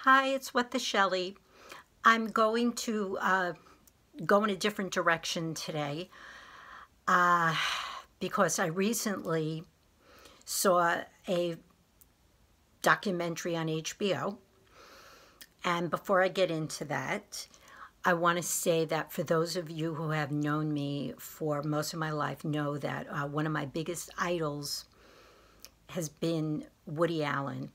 Hi, it's What the Shelley. I'm going to go in a different direction today uh, because I recently saw a documentary on HBO. And before I get into that, I want to say that for those of you who have known me for most of my life know that one of my biggest idols has been Woody Allen.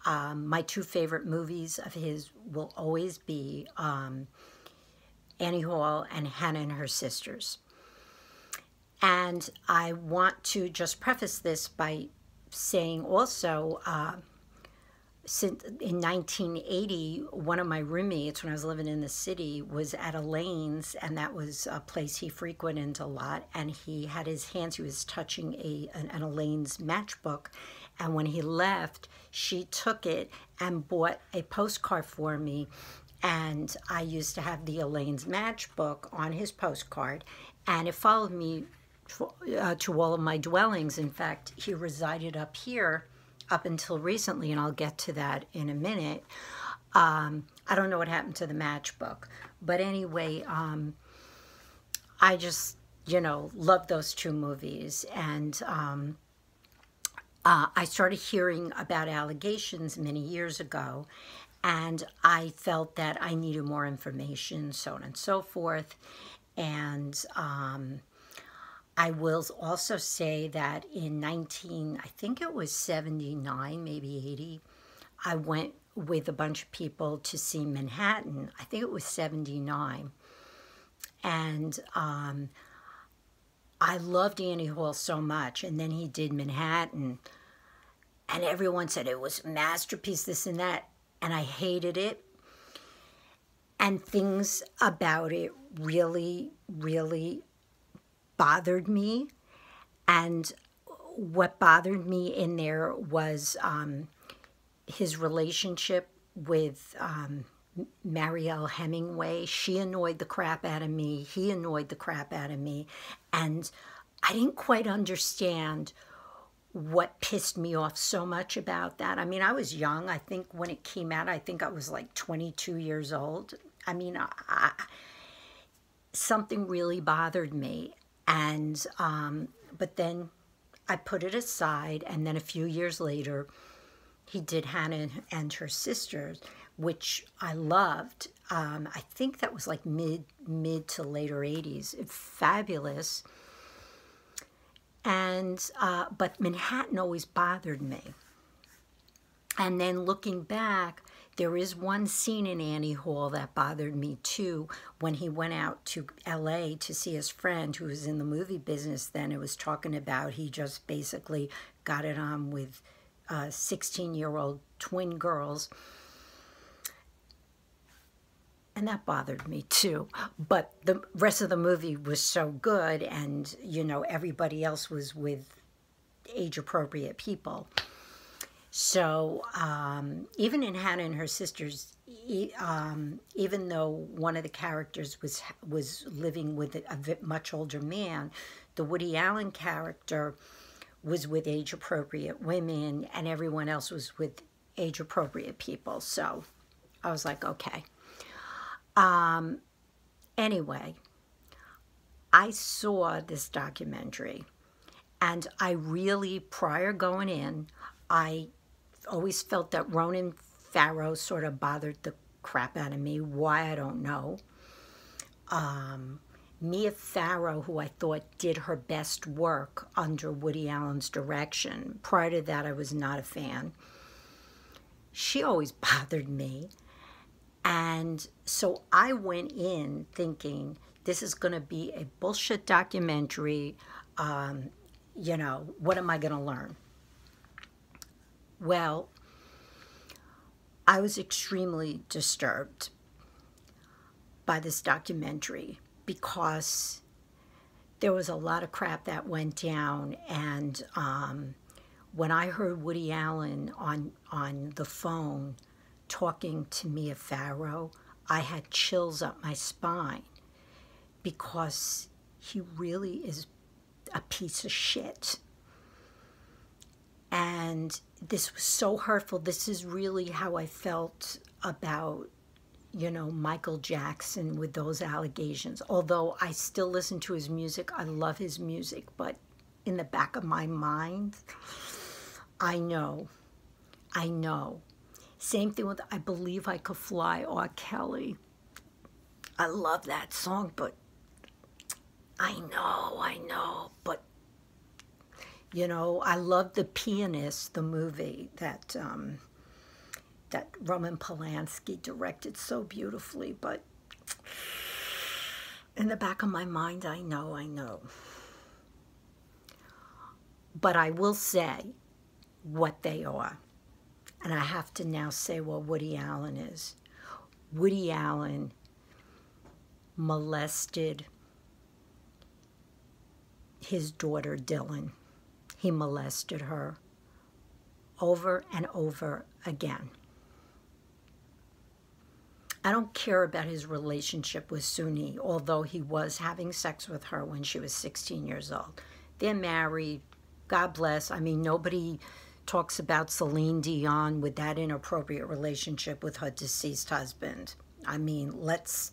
My two favorite movies of his will always be Annie Hall and Hannah and Her Sisters. And I want to just preface this by saying also, since in 1980, one of my roommates when I was living in the city was at Elaine's, and that was a place he frequented a lot. And he had his hands, he was touching an Elaine's matchbook. And when he left, she took it and bought a postcard for me. And I used to have the Elaine's matchbook on his postcard, and it followed me to all of my dwellings. In fact, he resided up here up until recently, and I'll get to that in a minute. I don't know what happened to the matchbook, but anyway, I just, love those two movies. And I started hearing about allegations many years ago, and I felt that I needed more information, so on and so forth. And I will also say that in I think it was 79, maybe 80, I went with a bunch of people to see Manhattan. I think it was 79. And I loved Annie Hall so much. And then he did Manhattan. And everyone said it was a masterpiece, this and that. And I hated it. And things about it really, really bothered me. And what bothered me in there was his relationship with Marielle Hemingway. She annoyed the crap out of me. He annoyed the crap out of me. And I didn't quite understand what pissed me off so much about that. I mean, I was young. I think when it came out, I think I was like 22 years old. I mean, something really bothered me. And, but then I put it aside. And then a few years later, he did Hannah and Her Sisters, which I loved. I think that was like mid to later 80s. Fabulous. And, but Manhattan always bothered me. And then looking back, there is one scene in Annie Hall that bothered me too. When he went out to LA to see his friend who was in the movie business then, it was talking about he just basically got it on with 16-year-old twin girls. And that bothered me too. But the rest of the movie was so good, and, everybody else was with age-appropriate people. So even in Hannah and Her Sisters, even though one of the characters was living with a much older man, the Woody Allen character was with age-appropriate women, and everyone else was with age-appropriate people. So I was like, okay. Anyway, I saw this documentary, and I really, prior going in, I always felt that Ronan Farrow sort of bothered the crap out of me. Why, I don't know. Mia Farrow, who I thought did her best work under Woody Allen's direction. Prior to that, I was not a fan. She always bothered me. And so I went in thinking, this is going to be a bullshit documentary. What am I going to learn? Well, I was extremely disturbed by this documentary because there was a lot of crap that went down. And when I heard Woody Allen on the phone talking to Mia Farrow, I had chills up my spine because he really is a piece of shit. And this was so hurtful. This is really how I felt about, you know, Michael Jackson with those allegations. Although I still listen to his music, I love his music, but in the back of my mind, I know. Same thing with I Believe I Could Fly, R. Kelly. I love that song, but I know, but you know, I love The Pianist, the movie that that Roman Polanski directed so beautifully, but in the back of my mind, I know. But I will say what they are. And I have to now say what Woody Allen is. Woody Allen molested his daughter, Dylan. He molested her over and over again. I don't care about his relationship with Suni, although he was having sex with her when she was 16 years old. They're married. God bless. I mean, nobody talks about Celine Dion with that inappropriate relationship with her deceased husband. I mean, let's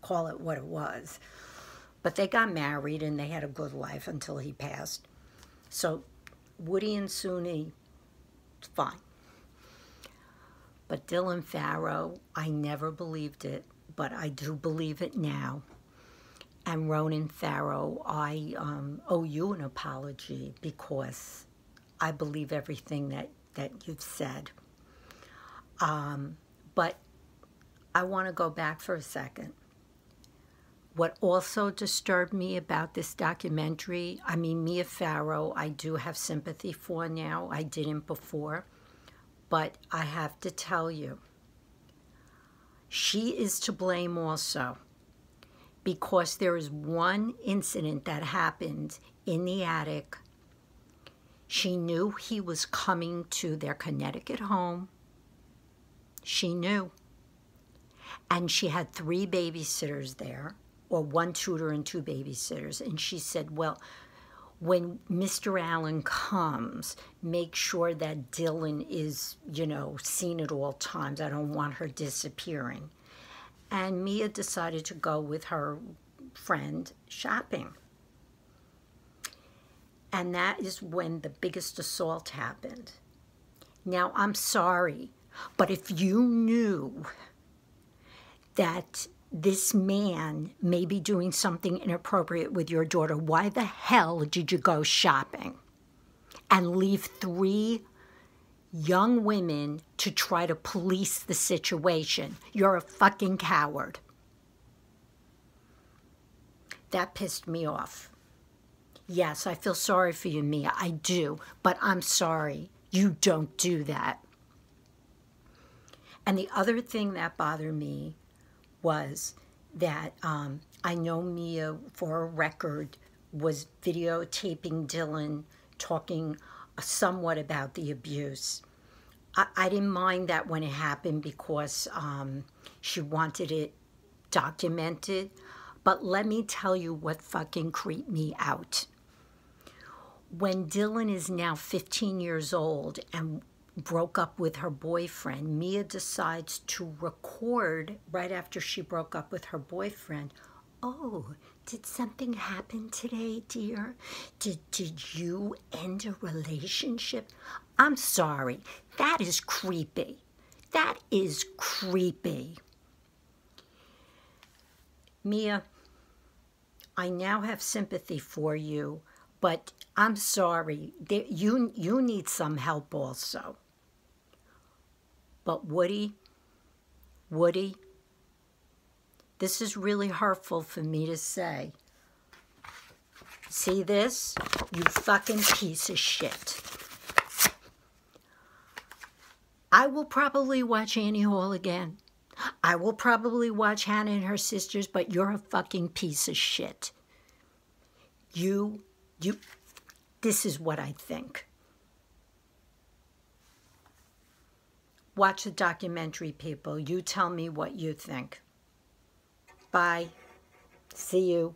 call it what it was. But they got married and they had a good life until he passed. So Woody and Suni, fine. But Dylan Farrow, I never believed it, but I do believe it now. And Ronan Farrow, I owe you an apology because I believe everything that you've said. But I want to go back for a second. What also disturbed me about this documentary, I mean, Mia Farrow, I do have sympathy for now. I didn't before. But I have to tell you, she is to blame also, because there is one incident that happened in the attic. She knew he was coming to their Connecticut home. She knew. And she had 3 babysitters there, or 1 tutor and 2 babysitters. And she said, well, when Mr. Allen comes, make sure that Dylan is, you know, seen at all times. I don't want her disappearing. And Mia decided to go with her friend shopping. And that is when the biggest assault happened. Now, I'm sorry, but if you knew that this man may be doing something inappropriate with your daughter, why the hell did you go shopping and leave 3 young women to try to police the situation? You're a fucking coward. That pissed me off. Yes, I feel sorry for you, Mia. I do. But I'm sorry. You don't do that. And the other thing that bothered me was that I know Mia, for a record, was videotaping Dylan talking somewhat about the abuse. I didn't mind that when it happened because she wanted it documented. But let me tell you what fucking creeped me out. When Dylan is now 15 years old and broke up with her boyfriend, Mia decides to record right after she broke up with her boyfriend. Oh, did something happen today, dear? Did you end a relationship? I'm sorry. That is creepy. That is creepy. Mia, I now have sympathy for you, but I'm sorry. You need some help also. But Woody, this is really hurtful for me to say. See this? You fucking piece of shit. I will probably watch Annie Hall again. I will probably watch Hannah and Her Sisters, but you're a fucking piece of shit. This is what I think. Watch the documentary, people. You tell me what you think. Bye. See you.